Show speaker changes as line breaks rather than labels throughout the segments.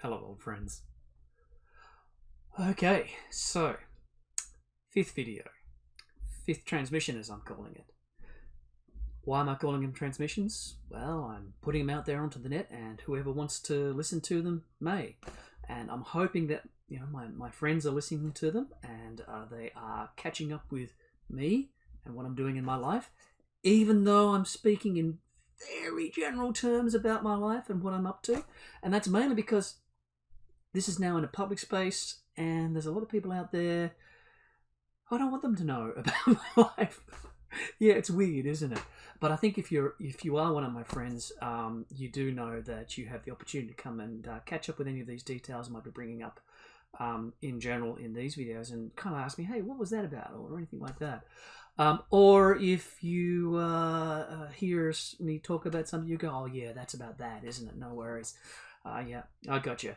Hello, old friends. Okay, so fifth video, fifth transmission, as I'm calling it. Why am I calling them transmissions? Well, I'm putting them out there onto the net, and whoever wants to listen to them may. And I'm hoping that my friends are listening to them, and they are catching up with me and what I'm doing in my life, even though I'm speaking in very general terms about my life and what I'm up to. And that's mainly because this is now in a public space, and there's a lot of people out there. I don't want them to know about my life. Yeah, it's weird, isn't it? But I think if you are one of my friends, you do know that you have the opportunity to come and catch up with any of these details I might be bringing up in general in these videos, and kind of ask me, hey, what was that about, or anything like that. Or if you hear me talk about something, you go, oh yeah, that's about that, isn't it? No worries. Yeah, I got you.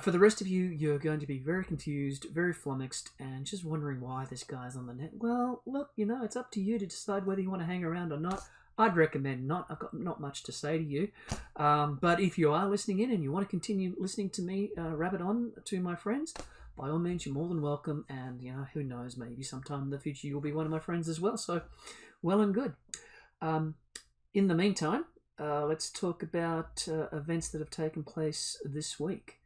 For the rest of you, you're going to be very confused, very flummoxed, and just wondering why this guy's on the net. Well, look, it's up to you to decide whether you want to hang around or not. I'd recommend not. I've got not much to say to you. But if you are listening in and you want to continue listening to me rabbit on to my friends, by all means, you're more than welcome. And, who knows, maybe sometime in the future you'll be one of my friends as well. So, well and good. In the meantime, let's talk about events that have taken place this week.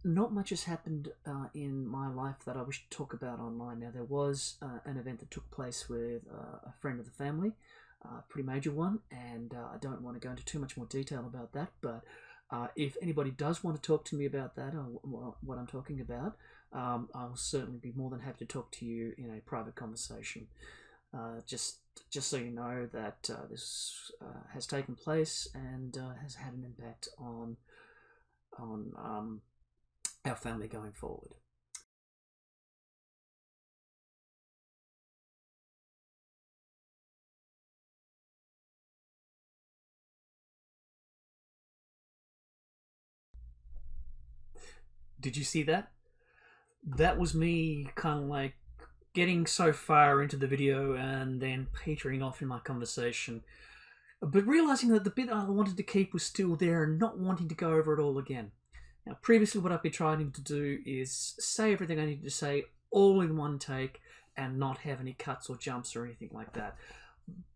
Not much has happened in my life that I wish to talk about online. Now, there was an event that took place with a friend of the family, a pretty major one, and I don't want to go into too much more detail about that, but if anybody does want to talk to me about that or what I'm talking about, I'll certainly be more than happy to talk to you in a private conversation. Just so you know that this has taken place and has had an impact on our family going forward. Did you see that? That was me kind of like getting so far into the video and then petering off in my conversation, but realizing that the bit I wanted to keep was still there and not wanting to go over it all again. Now, previously what I've been trying to do is say everything I needed to say all in one take and not have any cuts or jumps or anything like that.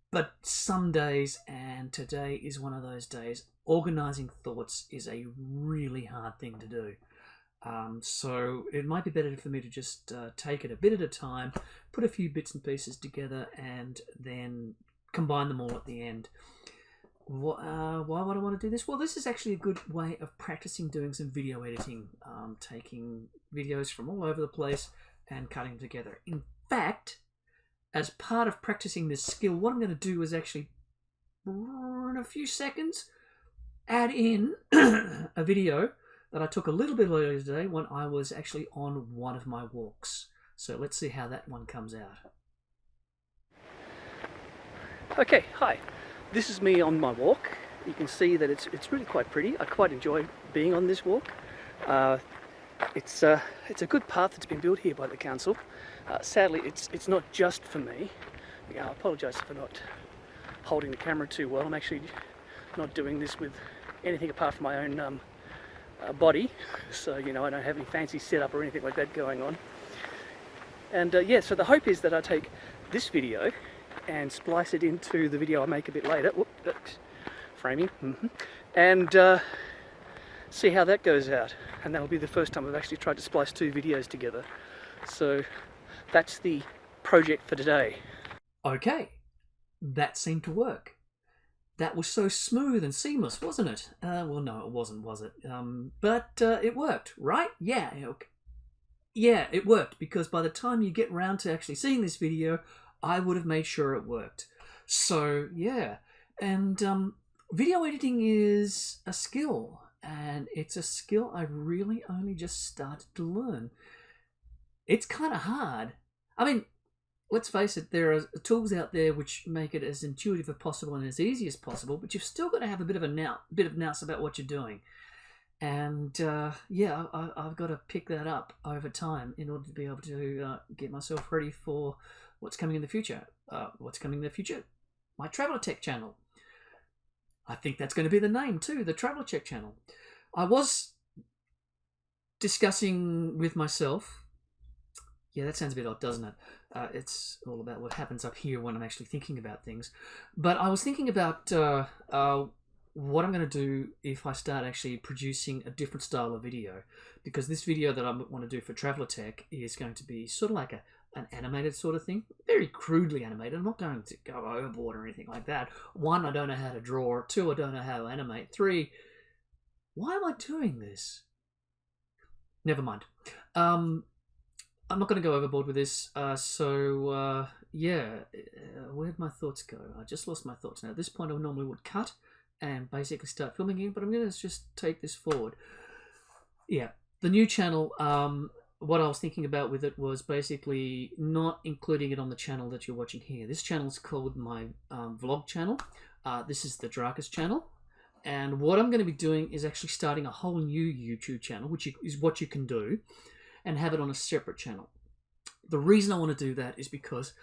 But some days, and today is one of those days, organizing thoughts is a really hard thing to do. So it might be better for me to just take it a bit at a time, put a few bits and pieces together, and then combine them all at the end. Why would I want to do this? Well, this is actually a good way of practicing doing some video editing, taking videos from all over the place and cutting them together. In fact, as part of practicing this skill, what I'm going to do is actually, in a few seconds, add in a video that I took a little bit earlier today when I was actually on one of my walks. So let's see how that one comes out. Okay, hi. This is me on my walk. You can see that it's really quite pretty. I quite enjoy being on this walk. It's a good path that's been built here by the council. Sadly, it's not just for me. I apologise for not holding the camera too well. I'm actually not doing this with anything apart from my own body, so I don't have any fancy setup or anything like that going on. And so the hope is that I take this video and splice it into the video I make a bit later. Whoop, framing. And see how that goes out. And that'll be the first time I've actually tried to splice two videos together. So that's the project for today. Okay, that seemed to work. That was so smooth and seamless, wasn't it? Well, no, it wasn't, was it? But it worked, right? Yeah, okay. Yeah, it worked, because by the time you get round to actually seeing this video, I would have made sure it worked. So, yeah. And video editing is a skill, and it's a skill I really only just started to learn. It's kind of hard. I mean, let's face it, there are tools out there which make it as intuitive as possible and as easy as possible, but you've still got to have a bit of nous about what you're doing. And yeah, I've got to pick that up over time in order to be able to get myself ready for what's coming in the future. What's coming in the future? My Traveller Tech channel. I think that's going to be the name too, the Traveller Tech channel.
I was discussing with myself. Yeah, that sounds a bit odd, doesn't it? It's all about what happens up here when I'm actually thinking about things. But I was thinking about what I'm going to do if I start actually producing a different style of video. Because this video that I want to do for Traveller Tech is going to be sort of like an animated sort of thing. Very crudely animated. I'm not going to go overboard or anything like that. One, I don't know how to draw. Two, I don't know how to animate. Three, why am I doing this? Never mind. I'm not going to go overboard with this. Yeah, where'd my thoughts go? I just lost my thoughts now. At this point, I normally would cut and basically start filming again, but I'm going to just take this forward. Yeah, the new channel. What I was thinking about with it was basically not including it on the channel that you're watching here. This channel is called my vlog channel. This is the Drakus channel. And what I'm going to be doing is actually starting a whole new YouTube channel, which is what you can do, and have it on a separate channel. The reason I want to do that is because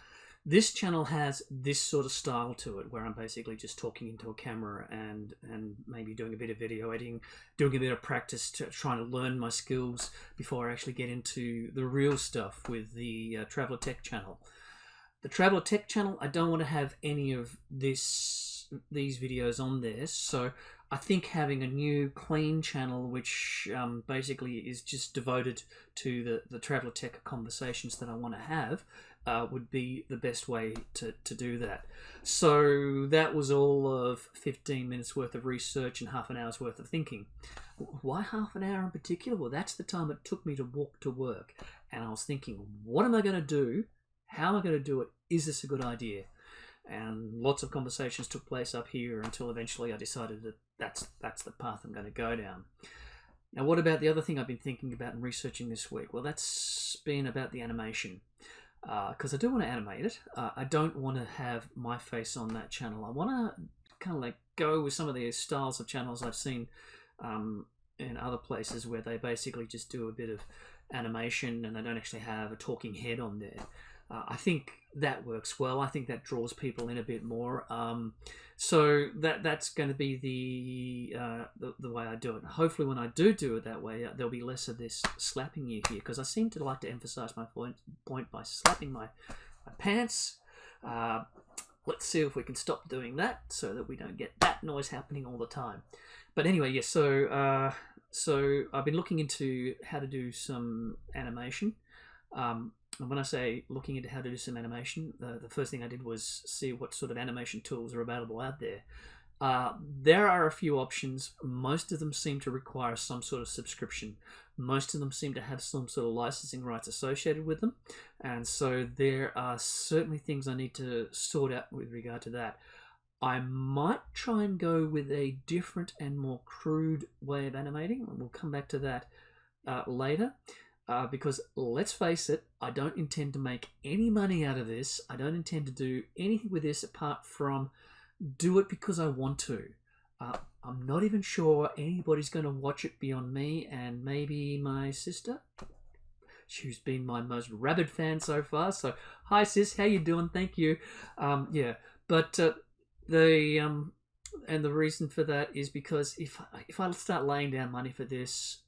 this channel has this sort of style to it, where I'm basically just talking into a camera and maybe doing a bit of video editing, doing a bit of practice, trying to learn my skills before I actually get into the real stuff with the Traveller Tech channel. The Traveller Tech channel, I don't want to have any of these videos on there, so I think having a new clean channel which basically is just devoted to the Traveller Tech conversations that I want to have would be the best way to do that. So that was all of 15 minutes worth of research and half an hour's worth of thinking. Why half an hour in particular? Well, that's the time it took me to walk to work, and I was thinking, what am I going to do? How am I going to do it? Is this a good idea? And lots of conversations took place up here until eventually I decided that that's the path I'm going to go down. Now, what about the other thing I've been thinking about and researching this week? Well, that's been about the animation. Because I do want to animate it. I don't want to have my face on that channel. I want to kind of like go with some of the styles of channels I've seen in other places where they basically just do a bit of animation and they don't actually have a talking head on there. I think that works well. I think that draws people in a bit more. So that's going to be the way I do it. Hopefully, when I do it that way, there'll be less of this slapping you here, because I seem to like to emphasize my point by slapping my pants. Let's see if we can stop doing that so that we don't get that noise happening all the time. But anyway, yes. So I've been looking into how to do some animation. And when I say looking into how to do some animation, the first thing I did was see what sort of animation tools are available out there. There are a few options. Most of them seem to require some sort of subscription. Most of them seem to have some sort of licensing rights associated with them. And so there are certainly things I need to sort out with regard to that. I might try and go with a different and more crude way of animating. We'll come back to that later. Because let's face it, I don't intend to make any money out of this. I don't intend to do anything with this apart from do it because I want to. I'm not even sure anybody's going to watch it beyond me and maybe my sister. She's been my most rabid fan so far. So, hi sis, how you doing? Thank you. Yeah, but the reason for that is because if I start laying down money for this,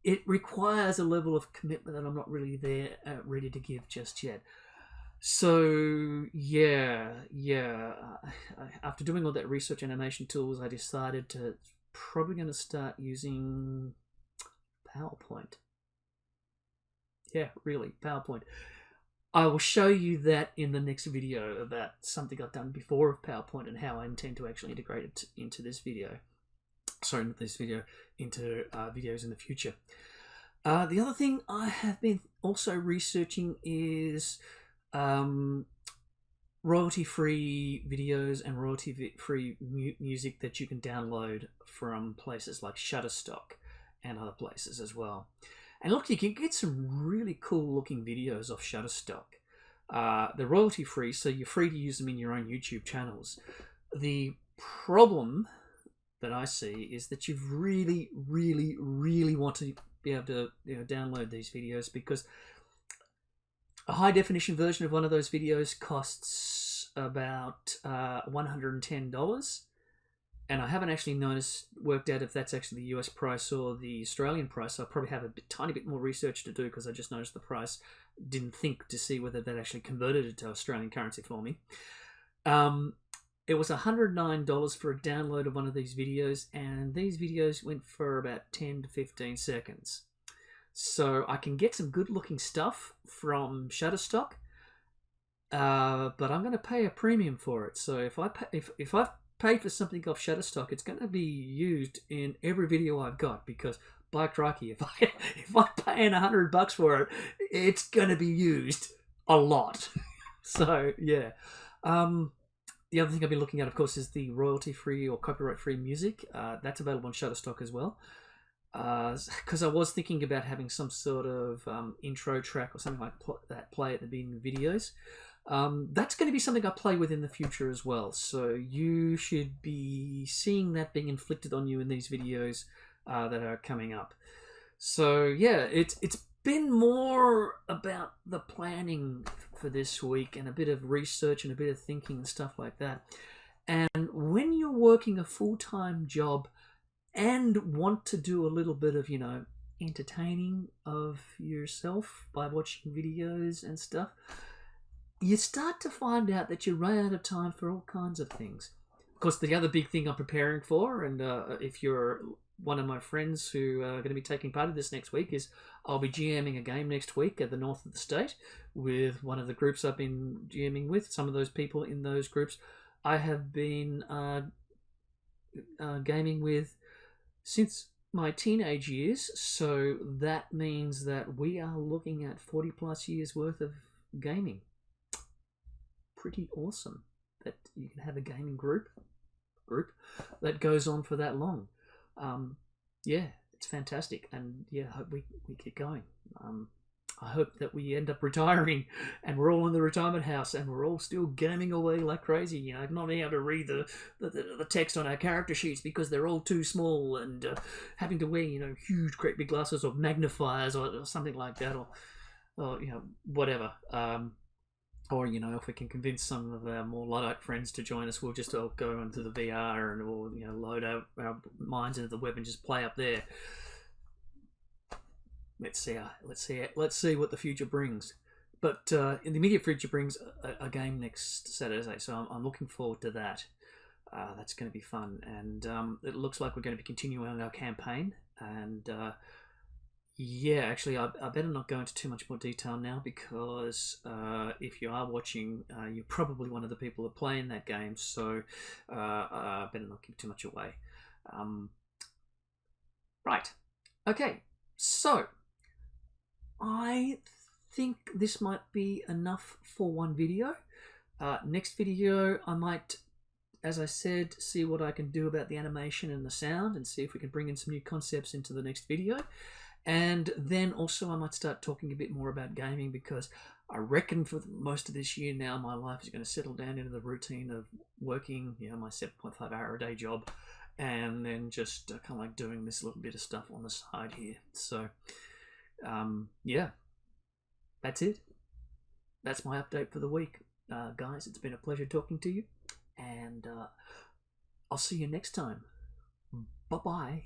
it requires a level of commitment that I'm not really there ready to give just yet. So yeah. After doing all that research animation tools, I decided to probably going to start using PowerPoint. Yeah, really, PowerPoint. I will show you that in the next video about something I've done before of PowerPoint and how I intend to actually integrate it into this video. Sorry, not this video, into videos in the future. The other thing I have been also researching is royalty-free videos and royalty-free music that you can download from places like Shutterstock and other places as well. And look, you can get some really cool-looking videos off Shutterstock. They're royalty-free, so you're free to use them in your own YouTube channels. The problem that I see is that you really, really, really want to be able to download these videos, because a high definition version of one of those videos costs about $110, and I haven't actually worked out if that's actually the US price or the Australian price. So I probably have tiny bit more research to do because I just noticed the price. Didn't think to see whether that actually converted it to Australian currency for me. It was $109 for a download of one of these videos, and these videos went for about 10 to 15 seconds. So I can get some good-looking stuff from Shutterstock, but I'm going to pay a premium for it. So if I pay for something off Shutterstock, it's going to be used in every video I've got, because by crikey, if I'm paying $100 for it, it's going to be used a lot. So yeah. The other thing I've been looking at, of course, is the royalty-free or copyright-free music. That's available on Shutterstock as well. Because I was thinking about having some sort of intro track or something like that play at the beginning of videos. That's going to be something I play with in the future as well. So you should be seeing that being inflicted on you in these videos that are coming up. So yeah, it's been more about the planning for this week and a bit of research and a bit of thinking and stuff like that. And when you're working a full-time job and want to do a little bit of, entertaining of yourself by watching videos and stuff, you start to find out that you run out of time for all kinds of things. Of course, the other big thing I'm preparing for, and if you're one of my friends who are going to be taking part of this next week, is I'll be GMing a game next week at the north of the state with one of the groups I've been GMing with. Some of those people in those groups I have been gaming with since my teenage years, so that means that we are looking at 40 plus years worth of gaming. Pretty awesome that you can have a gaming group that goes on for that long. Yeah, it's fantastic, and yeah, I hope we keep going. I hope that we end up retiring and we're all in the retirement house and we're all still gaming away like crazy, not being able to read the text on our character sheets because they're all too small, and having to wear huge great big glasses or magnifiers or something like that, or whatever. Or, if we can convince some of our more Luddite friends to join us, we'll just all go into the VR and we'll, load our minds into the web and just play up there. Let's see what the future brings. But in the immediate future brings a game next Saturday, so I'm looking forward to that. That's going to be fun, and it looks like we're going to be continuing our campaign, and yeah, actually, I better not go into too much more detail now, because if you are watching, you're probably one of the people that play in that game, so I better not give too much away. Right. Okay, so I think this might be enough for one video. Next video, I might, as I said, see what I can do about the animation and the sound, and see if we can bring in some new concepts into the next video. And then also I might start talking a bit more about gaming, because I reckon for most of this year now, my life is going to settle down into the routine of working, my 7.5 hour a day job, and then just kind of like doing this little bit of stuff on the side here. So, yeah, that's it. That's my update for the week. Guys, it's been a pleasure talking to you, and I'll see you next time. Bye-bye.